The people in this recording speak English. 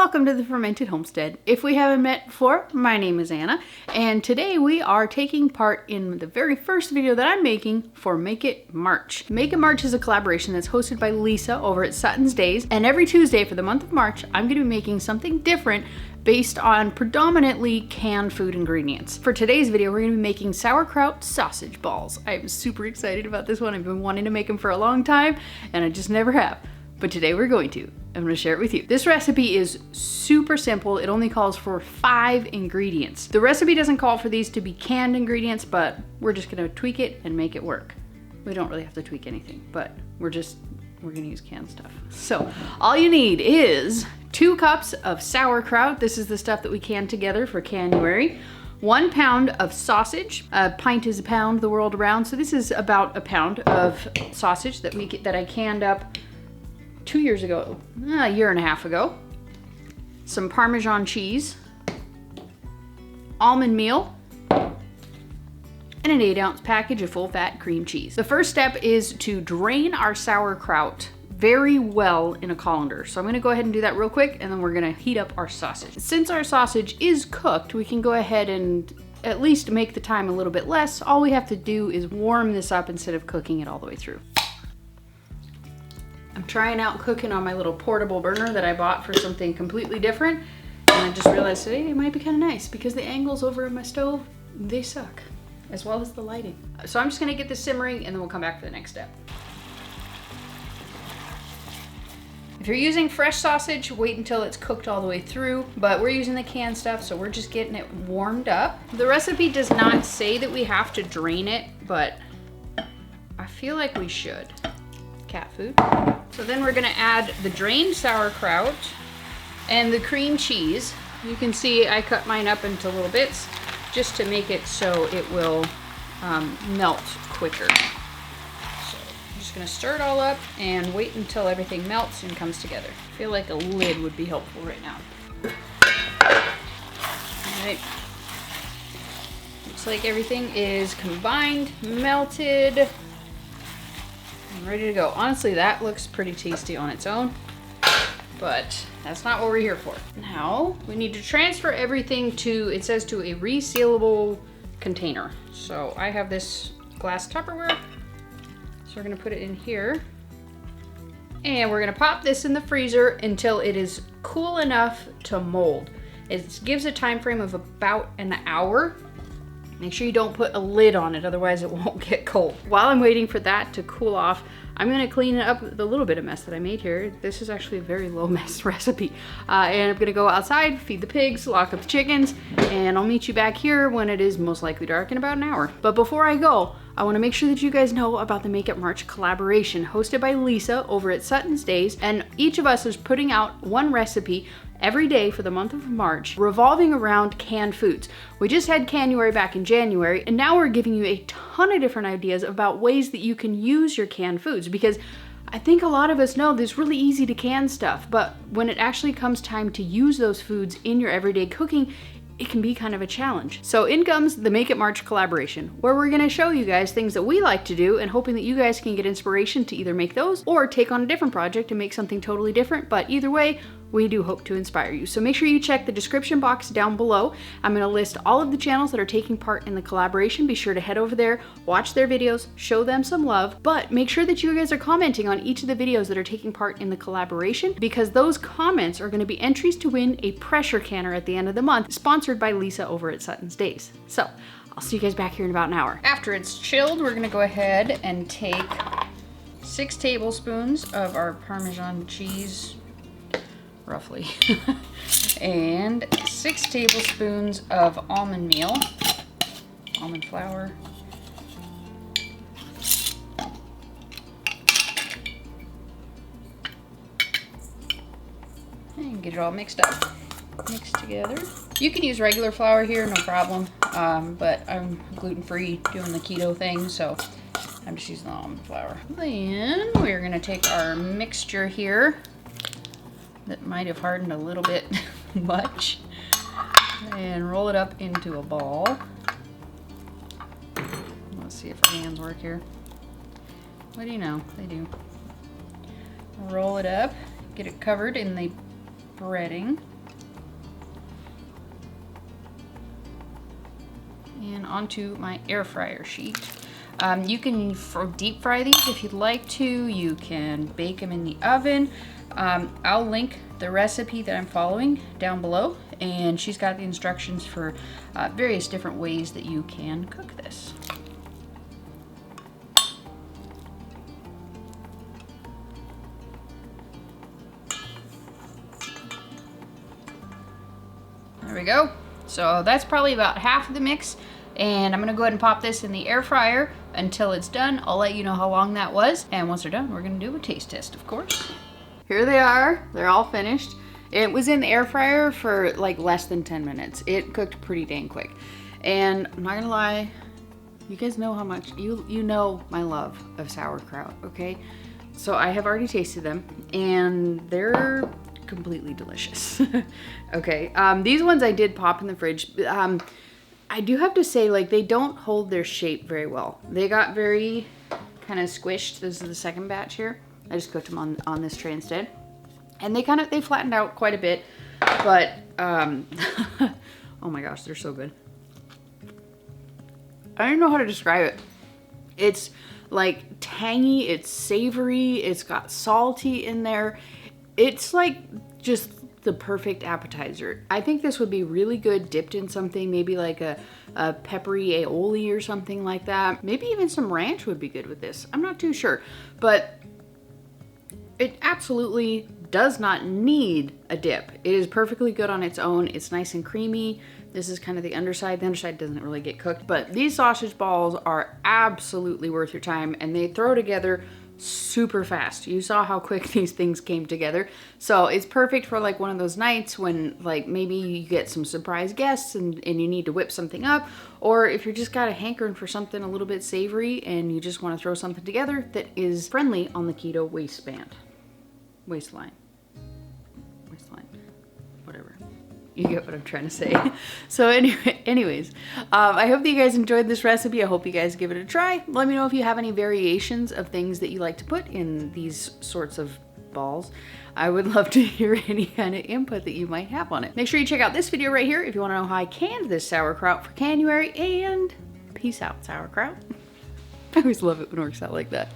welcome to the Fermented Homestead. If we haven't met before, my name is Anna, and today we are taking part in the very first video that I'm making for Make It March. Make It March is a collaboration that's hosted by Lisa over at Sutton's Days, and every Tuesday for the month of March, I'm going to be making something different based on predominantly canned food ingredients. For today's video, we're going to be making sauerkraut sausage balls. I'm super excited about this one. I've been wanting to make them for a long time, and I just never have. But today we're going to. I'm going to share it with you. This recipe is super simple. It only calls for 5 ingredients. The recipe doesn't call for these to be canned ingredients, but we're just going to tweak it and make it work. We don't really have to tweak anything, but we're going to use canned stuff. So all you need is 2 cups of sauerkraut. This is the stuff that we canned together for January. 1 pound of sausage. A pint is a pound the world around. So this is about a pound of sausage that I canned up 2 years ago, a year and a half ago. Some Parmesan cheese, almond meal, and an 8-ounce package of full-fat cream cheese. The first step is to drain our sauerkraut very well in a colander. So I'm gonna go ahead and do that real quick, and then we're gonna heat up our sausage. Since our sausage is cooked, we can go ahead and at least make the time a little bit less. All we have to do is warm this up instead of cooking it all the way through. I'm trying out cooking on my little portable burner that I bought for something completely different. And I just realized today it might be kind of nice because the angles over my stove, they suck, as well as the lighting. So I'm just gonna get this simmering and then we'll come back for the next step. If you're using fresh sausage, wait until it's cooked all the way through, but we're using the canned stuff, so we're just getting it warmed up. The recipe does not say that we have to drain it, but I feel like we should. Cat food. So then we're gonna add the drained sauerkraut and the cream cheese. You can see I cut mine up into little bits just to make it so it will melt quicker. So I'm just gonna stir it all up and wait until everything melts and comes together. I feel like a lid would be helpful right now. All right. Looks like everything is combined, melted, I'm ready to go. Honestly, that looks pretty tasty on its own, but that's not what we're here for. Now, we need to transfer everything to, it says to a resealable container. So I have this glass Tupperware, so we're gonna put it in here. And we're gonna pop this in the freezer until it is cool enough to mold. It gives a time frame of about an hour. Make sure you don't put a lid on it, otherwise it won't get cold. While I'm waiting for that to cool off, I'm gonna clean up the little bit of mess that I made here. This is actually a very low mess recipe. And I'm gonna go outside, feed the pigs, lock up the chickens, and I'll meet you back here when it is most likely dark in about an hour. But before I go, I wanna make sure that you guys know about the Make It March collaboration hosted by Lisa over at Sutton's Days. And each of us is putting out 1 recipe every day for the month of March, revolving around canned foods. We just had January back in January, and now we're giving you a ton of different ideas about ways that you can use your canned foods, because I think a lot of us know that it's really easy to can stuff, but when it actually comes time to use those foods in your everyday cooking, it can be kind of a challenge. So in comes the Make It March collaboration, where we're gonna show you guys things that we like to do and hoping that you guys can get inspiration to either make those or take on a different project and make something totally different. But either way, we do hope to inspire you. So make sure you check the description box down below. I'm gonna list all of the channels that are taking part in the collaboration. Be sure to head over there, watch their videos, show them some love, but make sure that you guys are commenting on each of the videos that are taking part in the collaboration, because those comments are gonna be entries to win a pressure canner at the end of the month, sponsored by Lisa over at Sutton's Days. So I'll see you guys back here in about an hour. After it's chilled, we're gonna go ahead and take 6 tablespoons of our Parmesan cheese, roughly, and 6 tablespoons of almond meal, almond flour, and get it all mixed up, mixed together. You can use regular flour here, no problem, but I'm gluten-free doing the keto thing, so I'm just using the almond flour. Then we're gonna take our mixture here that might have hardened a little bit much and roll it up into a ball. Let's see if our hands work here. What do you know? They do. Roll it up, get it covered in the spreading. And onto my air fryer sheet. You can deep fry these if you'd like to. You can bake them in the oven. I'll link the recipe that I'm following down below, and she's got the instructions for various different ways that you can cook this. There we go. So that's probably about half of the mix, and I'm gonna go ahead and pop this in the air fryer until it's done. I'll let you know how long that was, and once they're done, we're gonna do a taste test, of course. Here they are. They're all finished. It was in the air fryer for like less than 10 minutes. It cooked pretty dang quick. And I'm not gonna lie, you guys know how much, you know my love of sauerkraut, okay? So I have already tasted them, and they're completely delicious. Okay, these ones I did pop in the fridge. I do have to say, like, they don't hold their shape very well. They got very kind of squished. This is the second batch here. I just cooked them on this tray instead. And they flattened out quite a bit, but, oh my gosh, they're so good. I don't know how to describe it. It's like tangy, it's savory, it's got salty in there. It's like just the perfect appetizer. I think this would be really good dipped in something, maybe like a peppery aioli or something like that. Maybe even some ranch would be good with this. I'm not too sure, but it absolutely does not need a dip. It is perfectly good on its own. It's nice and creamy. This is kind of the underside. The underside doesn't really get cooked, but these sausage balls are absolutely worth your time, and they throw together super fast. You saw how quick these things came together. So it's perfect for like one of those nights when like maybe you get some surprise guests and you need to whip something up, or if you're just got a hankering for something a little bit savory and you just want to throw something together that is friendly on the keto waistline, whatever. You get what I'm trying to say. So anyways, I hope that you guys enjoyed this recipe. I hope you guys give it a try. Let me know if you have any variations of things that you like to put in these sorts of balls. I would love to hear any kind of input that you might have on it. Make sure you check out this video right here if you want to know how I canned this sauerkraut for January, and peace out, sauerkraut. I always love it when it works out like that.